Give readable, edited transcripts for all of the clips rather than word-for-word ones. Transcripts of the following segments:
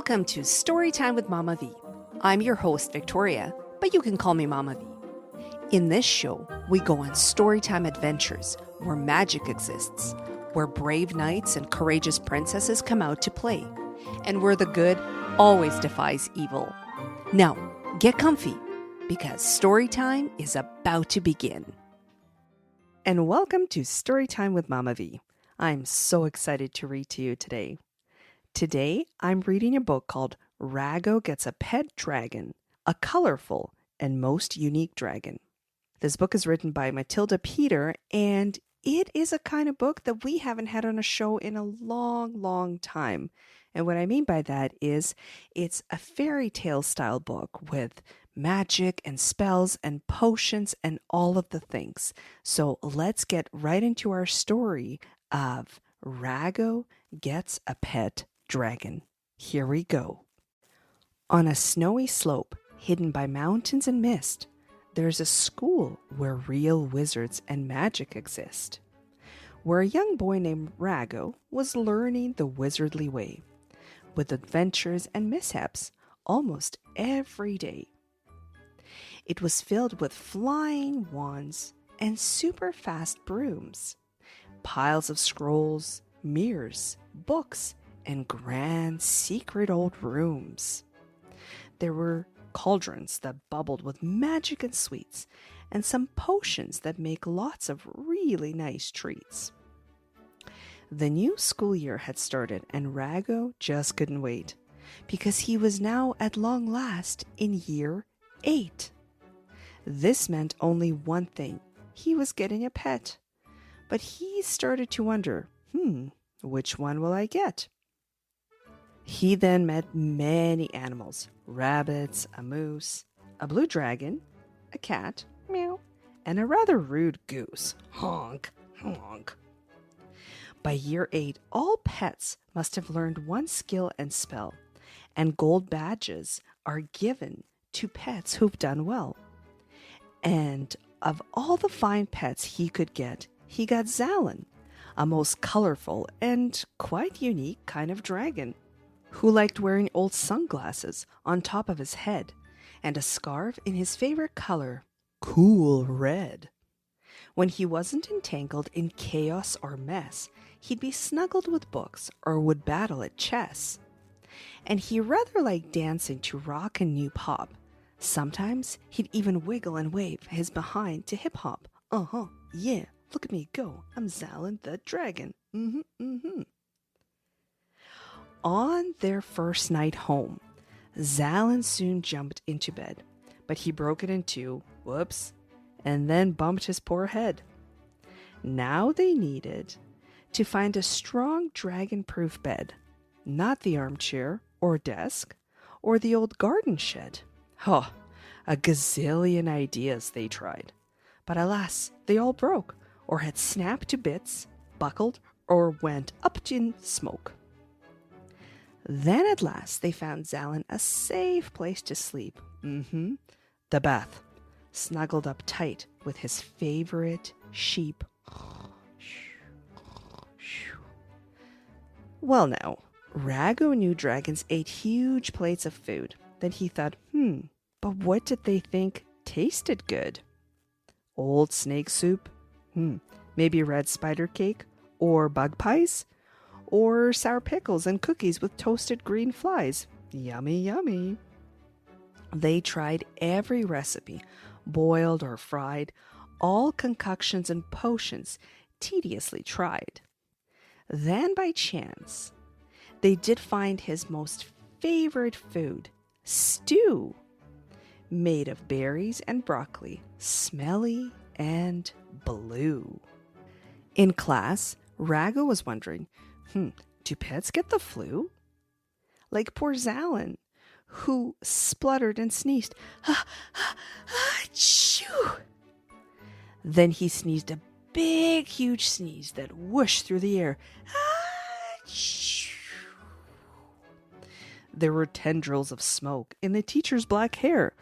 Welcome to Storytime with Mama V. I'm your host, Victoria, but you can call me Mama V. In this show, we go on storytime adventures where magic exists, where brave knights and courageous princesses come out to play, and where the good always defies evil. Now, get comfy, because storytime is about to begin. And welcome to Storytime with Mama V. I'm so excited to read to you today. Today, I'm reading a book called Rago Gets a Pet Dragon, a colorful and most unique dragon. This book is written by Matilda Peter, and it is a kind of book that we haven't had on a show in a long time. And what I mean by that is it's a fairy tale style book with magic and spells and potions and all of the things. So let's get right into our story of Rago Gets a Pet Dragon. Here we go. On a snowy slope hidden by mountains and mist, there's a school where real wizards and magic exist, where a young boy named Rago was learning the wizardly way, with adventures and mishaps almost every day. It was filled with flying wands and super fast brooms, piles of scrolls, mirrors, books, and grand secret old rooms. There were cauldrons that bubbled with magic and sweets, and some potions that make lots of really nice treats. The new school year had started, and Rago just couldn't wait, because he was now at long last in year 8. This meant only one thing: he was getting a pet. But he started to wonder, which one will I get? He then met many animals: rabbits, a moose, a blue dragon, a cat, meow, and a rather rude goose, honk, honk. By year 8, all pets must have learned one skill and spell, and gold badges are given to pets who've done well. And of all the fine pets he could get, he got Zalin, a most colorful and quite unique kind of dragon, who liked wearing old sunglasses on top of his head and a scarf in his favorite color, cool red. When he wasn't entangled in chaos or mess, he'd be snuggled with books or would battle at chess. And he rather liked dancing to rock and new pop. Sometimes he'd even wiggle and wave his behind to hip hop. Yeah, look at me go. I'm Zalin the dragon. On their first night home, Zalin soon jumped into bed, but he broke it in two, and then bumped his poor head. Now they needed to find a strong dragon-proof bed, not the armchair or desk or the old garden shed. A gazillion ideas they tried, but alas, they all broke or had snapped to bits, buckled, or went up in smoke. Then at last they found Zalin a safe place to sleep. The bath, snuggled up tight with his favorite sheep. Well now, Rago knew dragons ate huge plates of food. Then he thought, but what did they think tasted good? Old snake soup? Maybe red spider cake? Or bug pies? Or sour pickles and cookies with toasted green flies. Yummy, yummy. They tried every recipe, boiled or fried, all concoctions and potions tediously tried. Then by chance, they did find his most favorite food, stew, made of berries and broccoli, smelly and blue. In class, Rago was wondering, do pets get the flu? Like poor Zalin, who spluttered and sneezed. Achoo! Then he sneezed a big, huge sneeze that whooshed through the air. Achoo! There were tendrils of smoke in the teacher's black hair.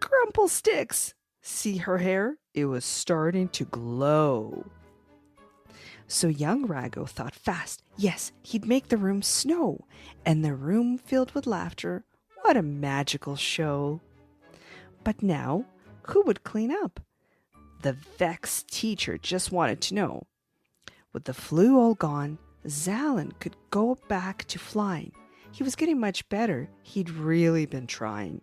Grumple sticks! See her hair? It was starting to glow. So young Rago thought fast. Yes, he'd make the room snow, and the room filled with laughter. What a magical show! But now, who would clean up? The vexed teacher just wanted to know. With the flu all gone, Zalin could go back to flying. He was getting much better. He'd really been trying.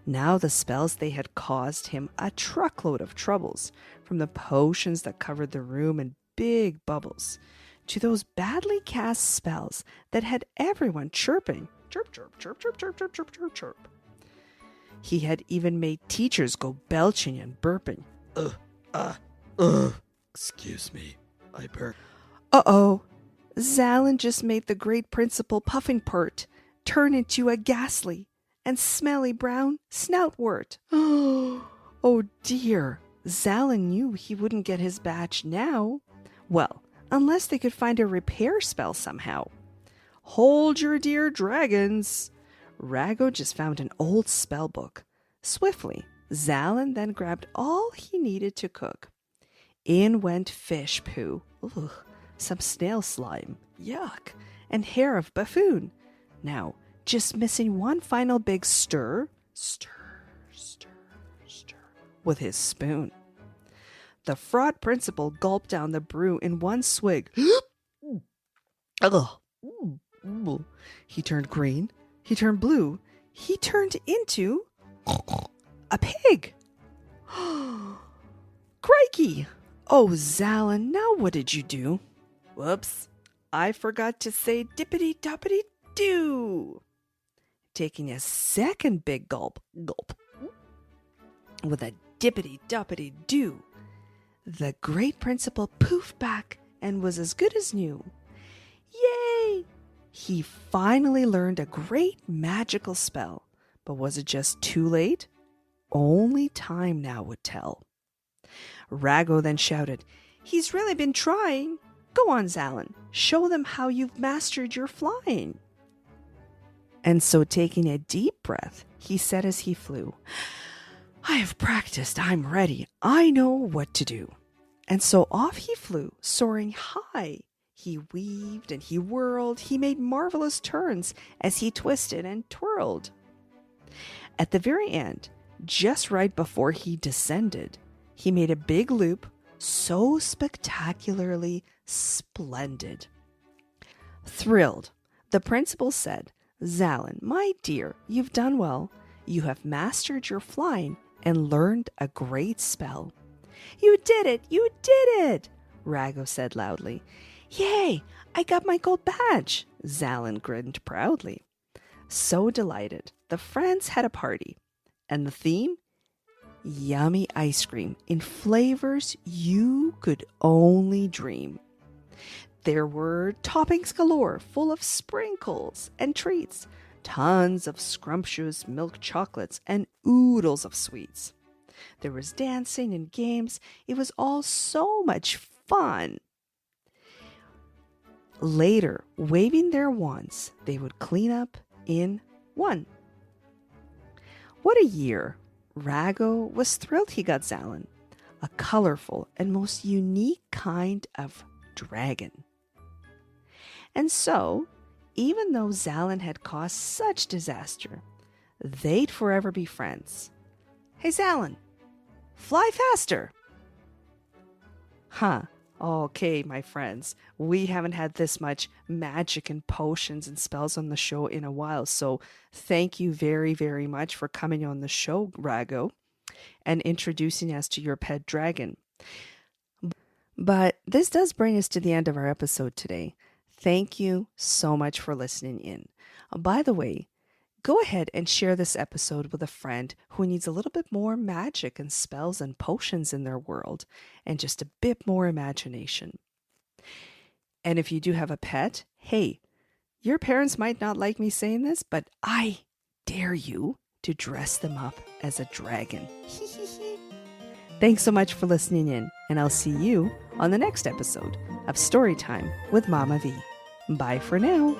Now the spells they had caused him a truckload of troubles, from the potions that covered the room in big bubbles, to those badly cast spells that had everyone chirping. Chirp, chirp, chirp, chirp, chirp, chirp, chirp, chirp, chirp. He had even made teachers go belching and burping. Excuse me, I burped. Uh-oh. Zalin just made the great principal Puffingpert turn into a ghastly and smelly brown snoutwort. Oh dear. Zalin knew he wouldn't get his badge now. Well, unless they could find a repair spell somehow. Hold your dear dragons. Rago just found an old spell book. Swiftly, Zalin then grabbed all he needed to cook. In went fish poo. Ugh. Some snail slime, yuck, and hair of buffoon. Now, just missing one final big stir, with his spoon. The fraud principal gulped down the brew in one swig. He turned green, he turned blue, he turned into a pig. Crikey! Oh, Zalin, now what did you do? Whoops, I forgot to say dippity-doppity-doo. Taking a second big gulp, with a dippity-doppity-doo, the great principal poofed back and was as good as new. Yay! He finally learned a great magical spell, but was it just too late? Only time now would tell. Rago then shouted, "He's really been trying. Go on, Zalin. Show them how you've mastered your flying." And so, taking a deep breath, he said as he flew, "I have practiced. I'm ready. I know what to do." And so off he flew, soaring high. He weaved and he whirled. He made marvelous turns as he twisted and twirled. At the very end, just right before he descended, he made a big loop, so spectacularly splendid. Thrilled, the principal said, "Zalin, my dear, you've done well. You have mastered your flying and learned a great spell." "You did it! You did it!" Rago said loudly. "Yay! I got my gold badge!" Zalin grinned proudly. So delighted, the friends had a party. And the theme? Yummy ice cream in flavors you could only dream. There were toppings galore, full of sprinkles and treats, tons of scrumptious milk chocolates and oodles of sweets. There was dancing and games. It was all so much fun. Later, waving their wands, they would clean up in one. What a year! Rago was thrilled he got Zalin, a colorful and most unique kind of dragon. And so, even though Zalin had caused such disaster, they'd forever be friends. "Hey, Zalin, fly faster!" Okay, my friends, we haven't had this much magic and potions and spells on the show in a while, so thank you very, very much for coming on the show, Rago, and introducing us to your pet dragon. But this does bring us to the end of our episode today. Thank you so much for listening in. By the way, go ahead and share this episode with a friend who needs a little bit more magic and spells and potions in their world and just a bit more imagination. And if you do have a pet, hey, your parents might not like me saying this, but I dare you to dress them up as a dragon. Thanks so much for listening in, and I'll see you on the next episode of Storytime with Mama V. Bye for now.